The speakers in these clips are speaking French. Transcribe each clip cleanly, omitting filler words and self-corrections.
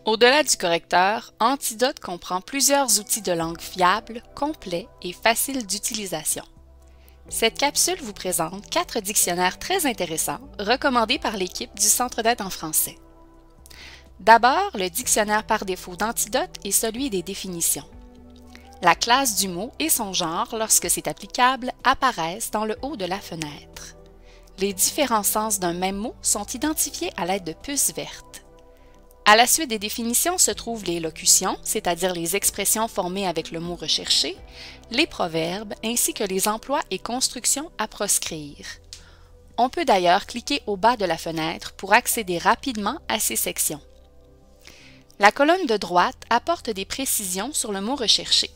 Au-delà du correcteur, Antidote comprend plusieurs outils de langue fiables, complets et faciles d'utilisation. Cette capsule vous présente 4 dictionnaires très intéressants recommandés par l'équipe du Centre d'aide en français. D'abord, le dictionnaire par défaut d'Antidote est celui des définitions. La classe du mot et son genre, lorsque c'est applicable, apparaissent dans le haut de la fenêtre. Les différents sens d'un même mot sont identifiés à l'aide de puces vertes. À la suite des définitions se trouvent les locutions, c'est-à-dire les expressions formées avec le mot recherché, les proverbes ainsi que les emplois et constructions à proscrire. On peut d'ailleurs cliquer au bas de la fenêtre pour accéder rapidement à ces sections. La colonne de droite apporte des précisions sur le mot recherché.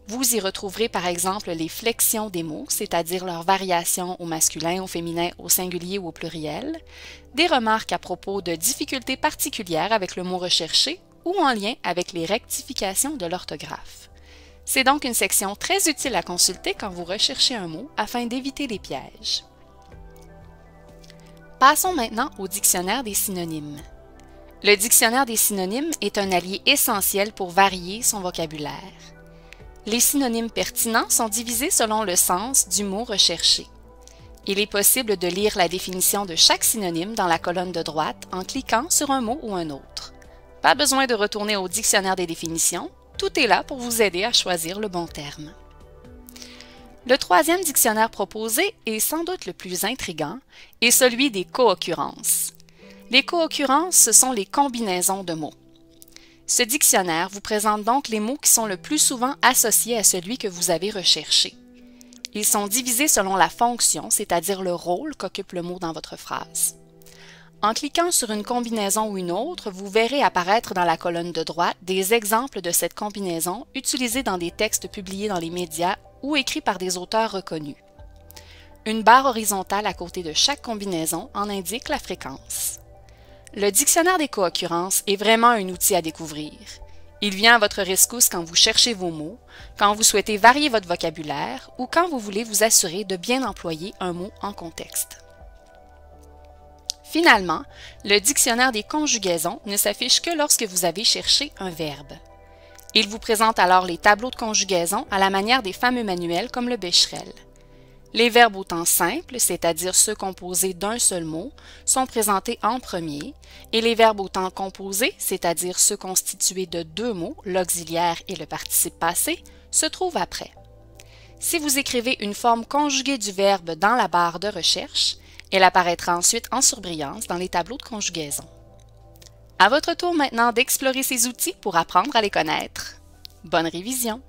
Vous y retrouverez par exemple les flexions des mots, c'est-à-dire leurs variations au masculin, au féminin, au singulier ou au pluriel, des remarques à propos de difficultés particulières avec le mot recherché ou en lien avec les rectifications de l'orthographe. C'est donc une section très utile à consulter quand vous recherchez un mot afin d'éviter les pièges. Passons maintenant au dictionnaire des synonymes. Le dictionnaire des synonymes est un allié essentiel pour varier son vocabulaire. Les synonymes pertinents sont divisés selon le sens du mot recherché. Il est possible de lire la définition de chaque synonyme dans la colonne de droite en cliquant sur un mot ou un autre. Pas besoin de retourner au dictionnaire des définitions, tout est là pour vous aider à choisir le bon terme. Le troisième dictionnaire proposé, est sans doute le plus intriguant, est celui des co-occurrences. Les co-occurrences, ce sont les combinaisons de mots. Ce dictionnaire vous présente donc les mots qui sont le plus souvent associés à celui que vous avez recherché. Ils sont divisés selon la fonction, c'est-à-dire le rôle qu'occupe le mot dans votre phrase. En cliquant sur une combinaison ou une autre, vous verrez apparaître dans la colonne de droite des exemples de cette combinaison utilisés dans des textes publiés dans les médias ou écrits par des auteurs reconnus. Une barre horizontale à côté de chaque combinaison en indique la fréquence. Le dictionnaire des co-occurrences est vraiment un outil à découvrir. Il vient à votre rescousse quand vous cherchez vos mots, quand vous souhaitez varier votre vocabulaire ou quand vous voulez vous assurer de bien employer un mot en contexte. Finalement, le dictionnaire des conjugaisons ne s'affiche que lorsque vous avez cherché un verbe. Il vous présente alors les tableaux de conjugaison à la manière des fameux manuels comme le Becherel. Les verbes au temps simple, c'est-à-dire ceux composés d'un seul mot, sont présentés en premier et les verbes au temps composé, c'est-à-dire ceux constitués de 2 mots, l'auxiliaire et le participe passé, se trouvent après. Si vous écrivez une forme conjuguée du verbe dans la barre de recherche, elle apparaîtra ensuite en surbrillance dans les tableaux de conjugaison. À votre tour maintenant d'explorer ces outils pour apprendre à les connaître. Bonne révision!